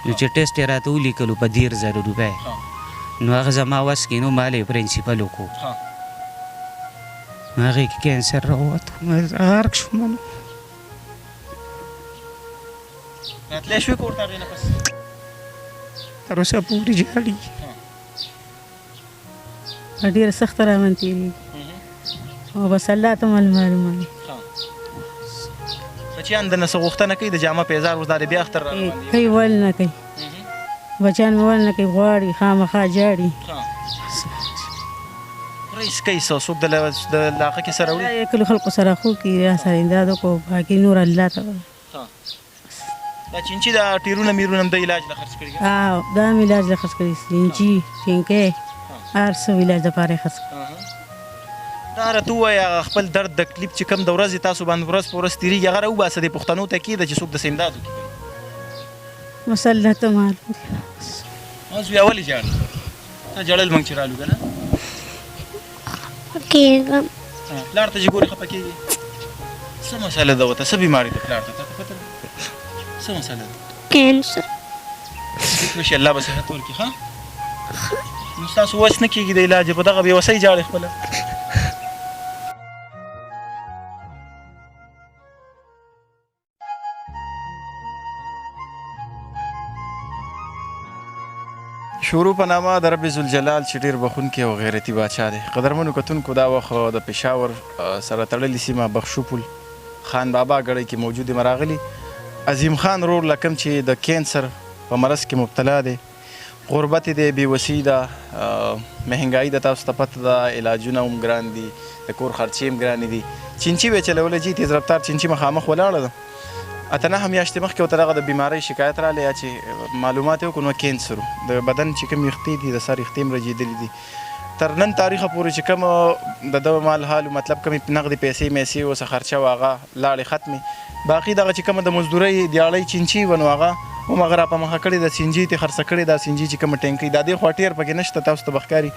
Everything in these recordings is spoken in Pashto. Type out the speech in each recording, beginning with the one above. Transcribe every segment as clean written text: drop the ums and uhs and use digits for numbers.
نو چې ټیسټ یې راته ولیکلو په 10,000 روپۍ نو هغه زما وس کې نو ما له پرنسپل وکړو نو هغې کې کینسر راووتو غرق شوم نو راتلی شوې کور ته هغې نه پس تر اوسه پورې جاړي ډېره سخته رامن تېرېږي او بس الله ته معلومه بچیان د نه څه غوښتنه کوي د جامه پیزار اوس دا د بیا اختر کوي ول نه کوي بچیان مې ول نه کوي غواړي خامخا جاړي خورئ څکئ څه څوک د علاقه کې سره وړي کلو خلکو سره خو کې را سره امداد وکړو باقي نور الله ته دا چینچي دا ټیرونه میرونه هم د علاج له خرڅ کړي دا مې علاج له خرڅ کړي چینچي چینکۍ هر څه علاج دپاره یې خرڅ کړي دا راته ووایه خپل درد تکلیف چې کوم د ورځې تاسو باندې ورځ په ورځ تېرېږي هغه راوباسه د پښتنو ته کېده چې څوک درسه امداد وکړي مسله ته معلوم دي اوس بیا ولې ژاړې ته ژړل موږ چې رالو که نه کېږم پلار ته چې ګورې خفه کېږي څه مسله ده ورته څه بیماري ده پلار ته تا ته پته څه مسله ده کینسر ټیک به شي الله به صحت ورکړي ښه نو ستاسو وس نه کېږي د علاج په دغه بېوسۍ ژاړې خپله شروع په نامه د رب ذوالجلال چې ډېر بخونکی او غیرتي باچا دی قدرمنو کتونکو دا وخت د پېښور سره تړلې سیمه بخشوپل خان بابا ګړی کې موجود یم راغلي عظیم خان رور لکم چې د کینسر په مرض کې مبتلا دی غربت دی بېوسي ده مهنګایي ده تاسو ته پته ده علاجونه هم ګران دي د کور خرچې هم ګرانې دي چینچي به یې چلولی جي تیز رفتار چینچي مخامخ ولاړه ده اته نهه میاشتې مخکې ورته دغه د بیمارۍ شکایت راغلی یا چې معلومات یې وکړو نو کینسر د بدن چې کوم ویښتې دي د سر ویښتې هم رژېدلي دي تر نن تاریخه پورې چې کوم د ده مال حال مطلب کومې نغدې پیسې میسې اوسه خرچه وه هغه لاړې ختمې باقي دغه چې کومه د مزدورۍ دیاړۍ چینچي وه نو هغه هم هغه را په مخه کړې ده سینجي ترې خرڅه کړې دا سینجي چې کومه ټینکۍ دا دې خوا ټیر پکې نشته تاسو ته به ښکاري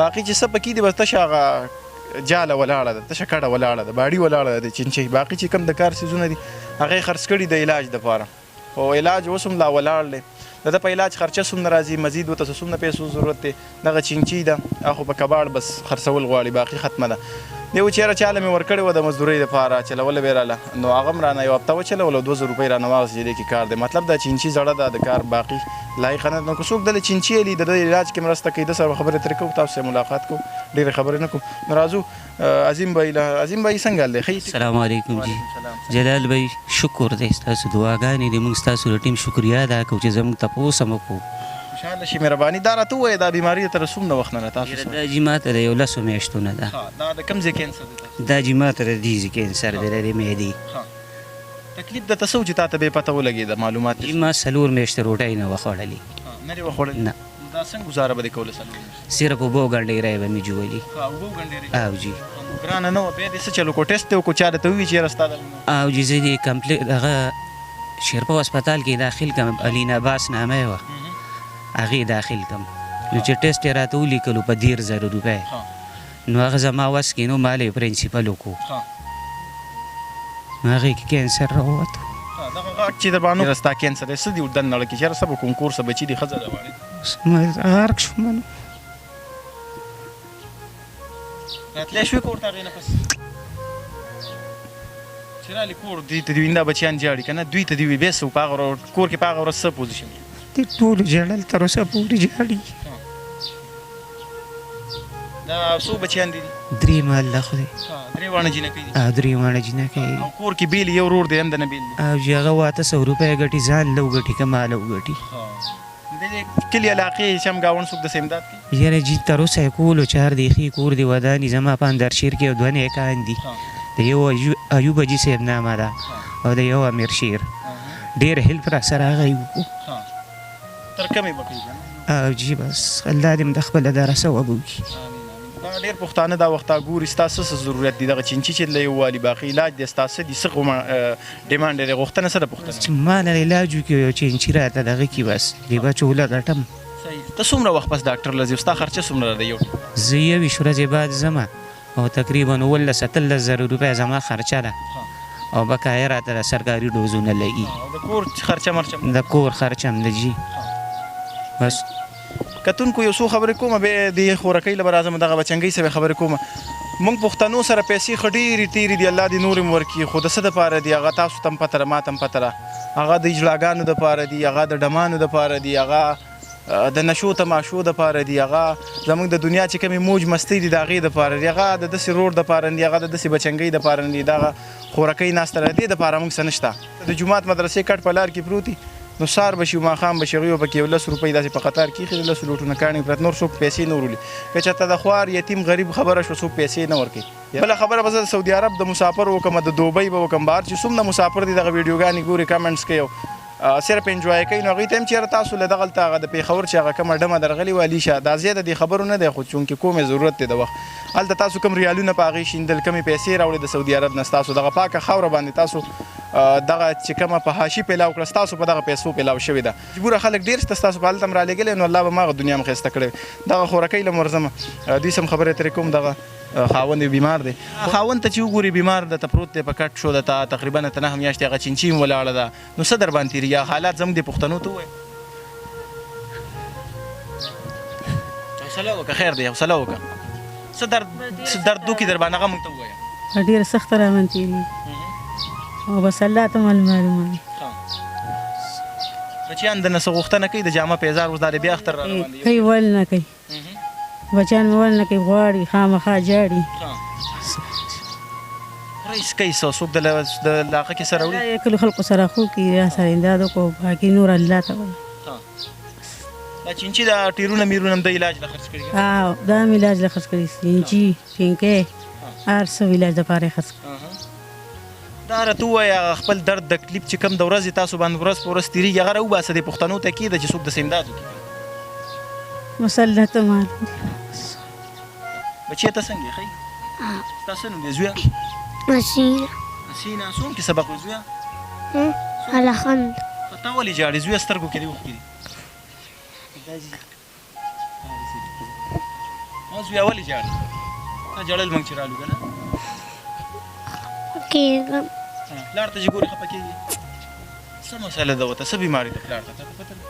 باقي چې څه پکې دي بس تشه هغه جاله ولاړه ده تشه کډه ولاړه ده باډي ولاړه ده د چینچۍ باقي چې کوم د کار څیزونه دي هغه یې خرڅ کړي د علاج دپاره خو علاج اوس هم لا ولاړ دی د ده په علاج خرچه څومره راځي مزید ورته څومره پیسو ضرورت دی دغه چینچي ده هغه په کباړ بس خرڅول غواړي باقي ختمه ده دی و چېره چاله مې ورکړې وه د مزدورۍ دپاره چلوله به یې راله نو هغه هم رانه یو هفته وچلوله 2,000 روپۍ رانه واخېستې چې دې کې کار دی مطلب دا چینچي زړه ده د کار باقي لایقه نه نو که څوک دله چینچي یې لي د ده علاج کې مرسته کوي د سره خبرې ترې کوو تاسو سره ملاقات کوو ډېرې خبرې نه کوو نو راځو عظیم بھائی څنګه حال دی ښه السلام علیکم جی جلال بھائی شکر دی ستاسو دعاګانې دي موږ ستاسو د ټیم شکریا ادا کوو چې زموږ تپوس هم وکړو خوشحاله شي مهرباني دا راته ووایه دا بیماري تر څومره وخت نه ده تاسو سره دا جي ماته د 10 میاشتو نه ده دا د کوم ځای کینسر دی دا جي ماته د دې ځای کینسر دی د معدې تکلیف درته څه و چې تا ته بې پته ولګېده معلومات جي ما 4 میاشتې روټۍ نه وه خوړلې نه دې وخوړلې نه دا څنګه ګزاره به دې کوله صرف اوبه او ګنډېری به مې جوړلي او جي ګرانه نه وه بیا دې څه چلو کو ټیسټ دې وکړو چا درته ووي چې یاره ستا او جي زه دې کمپلیټ هغه شیرپا هسپتال کې داخل کړم الین عباس نامه یې وه هغې داخل کړم نو چې ټیسټ یې راته ولیکلو په 10,000 روپۍ نو هغه زما وس کې نو ما له پرنسپل وکړو نو هغې کې کینسر راووتو دغه غاټ چې در باندې ستا کینسر دی څه دي دننه کې چېرې څه به کوم کور څه بچي دي ښځه ده غواړې غرق شوم نو راتلی شوې کور ته هغې نه پس چې رالې کور دوی ته دې ویني دا بچیان جاړي که نه دوی ته دې وي بیا څه په هغه کور کې په هغه ورځ څه پوزیشن دې ټولو ژړل تر اوسه پورې جاړي دا څو بچیان دي 3 محله خدای 3 واړه جینکۍ دي 3 واړه جینکۍ او کور کې بیل یو ورور دی هم د نه بیل او چې هغه 800 روپۍ ګټي ځان له وګټي که ماله وګټي د دې کلي علاقې شم ګاونډ څوک داسې امداد کوي یاره جي تر اوسه یې کولو 4 دیخي کور دی وداني زما په اندرشیر کې 2 نیکان دي د یو ایوب حاجي صاحب نامه ده او د یو امیر شیر ډېر هیلپ را سره هغه یې وکړو تر کمې به کوي او جي بس الله دې م د خپله دره ثواب وکړي دا ډېر پښتانه دا وخت ګوري ستا څه ضرورت دي دغه چینچي چې له یو والي باقي علاج دی ستا څه دي څه ډیمانډ دی غوښتنه څه ده پوښتنه ما له علاج وکړي یو چینچي راته دغه کې بس دې بچو ولګټم ته څومره وخت پس ډاکټر له ځې ستا خرچه څومره ده یو زه 21 ورځې بعد ځمه او تقریبا 17,000 روپۍ زما خرچه ده او بقایا راته سرکاري ډوزونه لګي د کور خرچه مرچه د کور خرچ هم د جي بس کتونکو یو څو خبرې کومه به د خورکۍ له راځم دغه بچنګۍ سره خبرې کومه مونږ پښتنو سره پیسې خډيري تیری دی الله دې نور ورکی خو د څه د پاره دی هغه تاسو تم پتره ما تم پتره هغه د اجلاګانو د پاره دی هغه د ډمانو د پاره دی هغه د نشو تماشو د پاره دی هغه زموږ د دنیا چې کومې موج مستی دي د هغې د پاره دی هغه د داسې روډ د پاره دی هغه د داسې بچنګۍ د پاره دی دغه خورکۍ ناسته دی د پاره موږ څه نشته د جومات مدرسې کټ په لار کې پروتي نو سار بشي ماښام بشي هغوی به پکې 10 روپۍ داسې په قطار کې ایښي 10 لوټونه کاڼي پرت نور څوک پیسې نه ورولي که چېرته د خوار یتیم غریب خبره شو څوک پیسې نه ورکوي بله خبره به زه د سعودي عرب د مسافر وکړم د دوبۍ به وکړم بهر چې څومره مسافر دي دغه ویډیوګانې ګوري کمنټس کوي صرف انجوای کوي نو هغوی ته هم چېرې تاسو له دغلته هغه د پېښور چې هغه کومه ډمه درغلې وه علیشه دا زیاته دې خبرو نه دی خو چونکې کومې ضرورت دی د وخت هلته تاسو کوم ریالونه په هغې شیندل کومې پیسې راوړې د سعودي عرب نه ستاسو دغه پاکه خاوره باندې تاسو دغه چې کومه په حاشي پیلاو کړه ستاسو په دغه پیسو پیلاو شوې ده مجبوره خلک ډېر شته ستاسو په هلته هم رالېږلی نو الله به ما هغه دنیا هم ښایسته کړی دغه خورکۍ له مرزمه دوی سم خبرې ترې کوم دغه خاوند بیمار دی خاوند ته چې وګوري بیمار ده ته پروت دی په کټ شو ده ته تقریبا ته 9 میاشتې هغه چینچي هم ولاړه ده نو څه در باندې تېري یا حالات زموږ د پښتنو ته ووایه حوصله وکړه خیر دی حوصله وکړه څه درد وکړي در باندې هغه موږ ته ووایه ډېره سخته راباندې تېرېږي او بس الله ته معلومه بچیان د نه څه غوښتنه کوي د جامه پیزار اوس دا د بیا اختر را روان دی کوي ول نه کوي بچیان مې ول نه کوي غواړي خامخا جاړي رئیس کوي څوک د علاقه کې سره وړي کلو خلکو سره خو کې را سره امداد وکړو باقي نور الله ته وایي دا چینچي دا ټیرونه میرونه هم د علاج له خرڅ کړي دا هم علاج له خرڅ کړي چینچي ټینکۍ هر څه علاج دپاره یې خرڅ کړي دا راته ووایه خپل درد تکلیف چې کوم د ورځې تاسو باندې ورځ په ورځ تېرېږي هغه راوباسه د پښتنو ته کېده چې څوک داسې امداد وکړي مسله ته معلوم بچی ته څنګه یې ښه ستا څه نوم دی زویه مسینا حسینه څومره سبق و زویه الحمد تا ولې جاړې زویه سترګو کې دې اوښکې دي زویه ولې جاړې تا جړل موږ چې رالو که نه کېږم پلار ته چې ګورې خفه کېږي څه مسله ده ورته څه بیماري ده پلار ته تا پته ده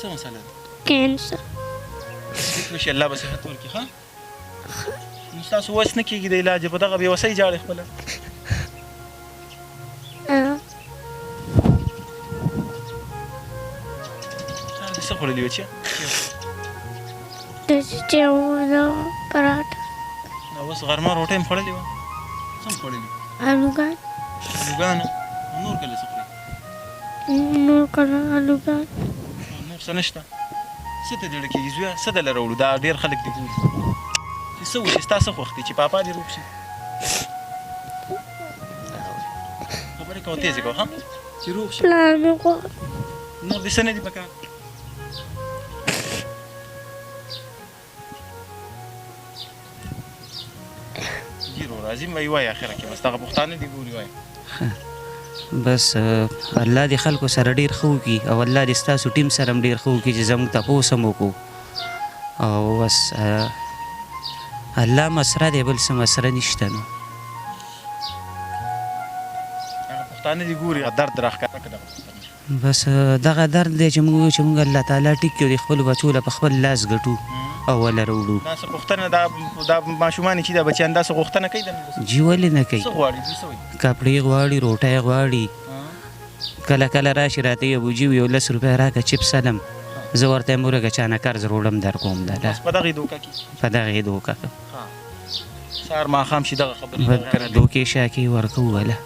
څه مسله ده کینسر وشي الله به صحت ورکړي ښه نو ستاسو وس نه کېږي د علاج په دغه بېوسۍ جاړې خپله څه خوړلي وه چې د چیچو پراټه اوس غرمه روټۍ هم خوړلې وه څه هم خوړلي آلوګان الوګانو نور کله څه خورې نور کله آلوګان نور څه نشته څه ته زړه کېږي زویه څه دله راوړو دا ډېر خلک دې ګوري چې څه وشي ستا څه خوښ دی چې پاپا دې روغ شي خبرې کوه تېزې کوه ها چې روغ شي پلار مې غواړي نور دې څه نه دي پکار عظیم وای وای اخره کې بس دغه پښتانه دي ګوري وای بس الله دې خلکو سره ډېر ښه وکړي او الله دې ستاسو ټیم سره هم ډېر ښه وکړي چې زموږ تپوس هم وکړو او بس الله مسره دی بل څه مسره نشته نو هغه پښتانه دي ګوري درد راښکاره کړه بس دغه درد دی چې موږ الله تعالی ټیک کړو د خپلو بچو له په خپل لاس ګټو او وله راوړو دا څه پوښتنه دا ماشومان چې دا بچیان داسې غوښتنه کوي جي ولې نه کوي څه غواړي دوی څه وایي کپړې غواړي روټۍ غواړي کله کله راشي راته یې ابوجي یو 10 روپۍ راکړه چپس الم زه ورته یم ورکه چانه قرض روړم در کوم دا په دغې دوکه کې په دغې دوکه کې سهار ماښام شي دغه خبرې دوکې شاکې ورکوو وله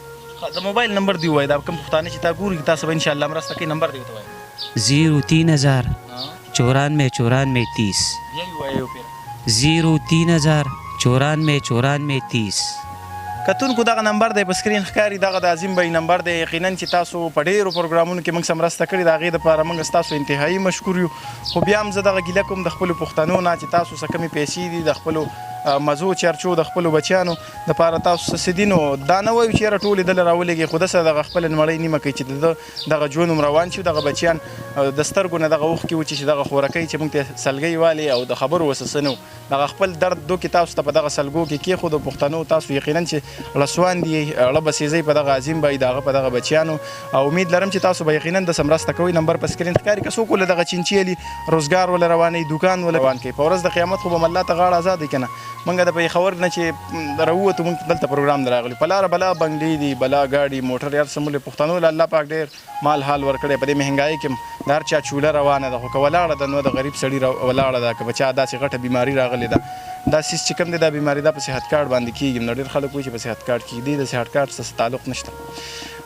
د موبایل نمبر دی ووایي دا کوم پښتانه چې تا ګوري تاسو به انشاءالله مرسته کوي نمبر دی ورته وایي 03000 94 کتونکو دغه نمبر دی په سکرین ښکاري دغه د عظیم بی نمبر دی یقینا چې تاسو په ډېرو پروګرامونو کې موږ سره مرسته کړې د هغې دپاره موږ ستاسو انتهایي مشکور یو خو بیا هم زه دغه ګیله کوم د خپلو پښتنو نه چې تاسو څه کمې پیسې دي د خپلو مزو چرچو د خپلو بچیانو دپاره تاسو څه څه دي نو دا نه وایو چې یاره ټولې دله راولېږي خو داسې دغه خپله نړۍ نیمه کوي چې د دغه ژوند هم روان شي دغه بچیان د سترګو نه دغه اوښکې وچي چې دغه خوراکۍ چې موږ ته سلګۍ والي او د خبرو وسه نه و دغه خپل درد دوکې تاسو ته په دغه سلګو کې کېښودو پښتنو تاسو یقینا چې ړسوان دي اړه بسیزئ په دغه عظیم بای د هغه په دغه بچیانو او امید لرم چې تاسو به یقینا داسې مرسته کوئ نمبر په سکرین ښکاري که څوک ولې دغه چینچي علي روزګار وله روانوي دوکان وله روان کوي په ورځ د قیامت خو به الله ته غاړه ازاد وي که نه موږ د پېښور نه چې راووتو موږ دلته پروګرام ته راغلي په لاره بلا بنګلې دي بلا ګاډي موټر هر څه مولې پښتنو له الله پاک ډېر مال حال ورکړی په دې مهنګایي کې هم د هر چا چوله روانه ده خو که ولاړه ده نو د غریب سړي ولاړه ده که په چا داسې غټه بیماري راغلې ده دا سیس چې کوم دی دا بیماري دا په صحت کارت باندې کېږي نو ډېر خلک وایي چې په صحت کارت کېږي د صحت کارت سره تعلق نشته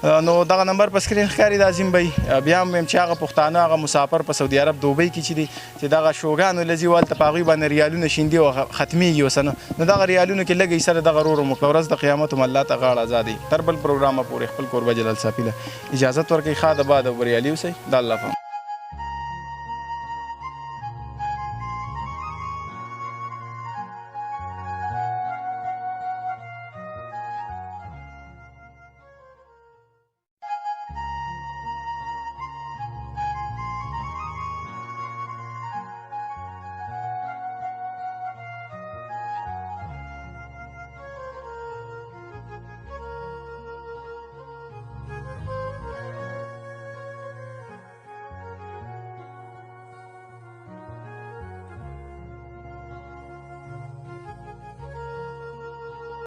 نو دغه نمبر په سکرین ښکاري د عظیم بی بیا هم وایم چې هغه پښتانه هغه مسافر په سعودي عرب دوبۍ کې چې دي چې دغه شوګانو لځي والته په هغوی باندې ریالونه شیندي او ختمیږي اوس نو دغه ریالونو کې لږ حصه د دغه رور هم وکړه ورځ د قیامت هم الله ته غاړه ازادوي تر بل پروګرامه پورې خپل کوربه جلال صافي له اجازت ورکوي ښه د باد او بریالي اوسئ د الله په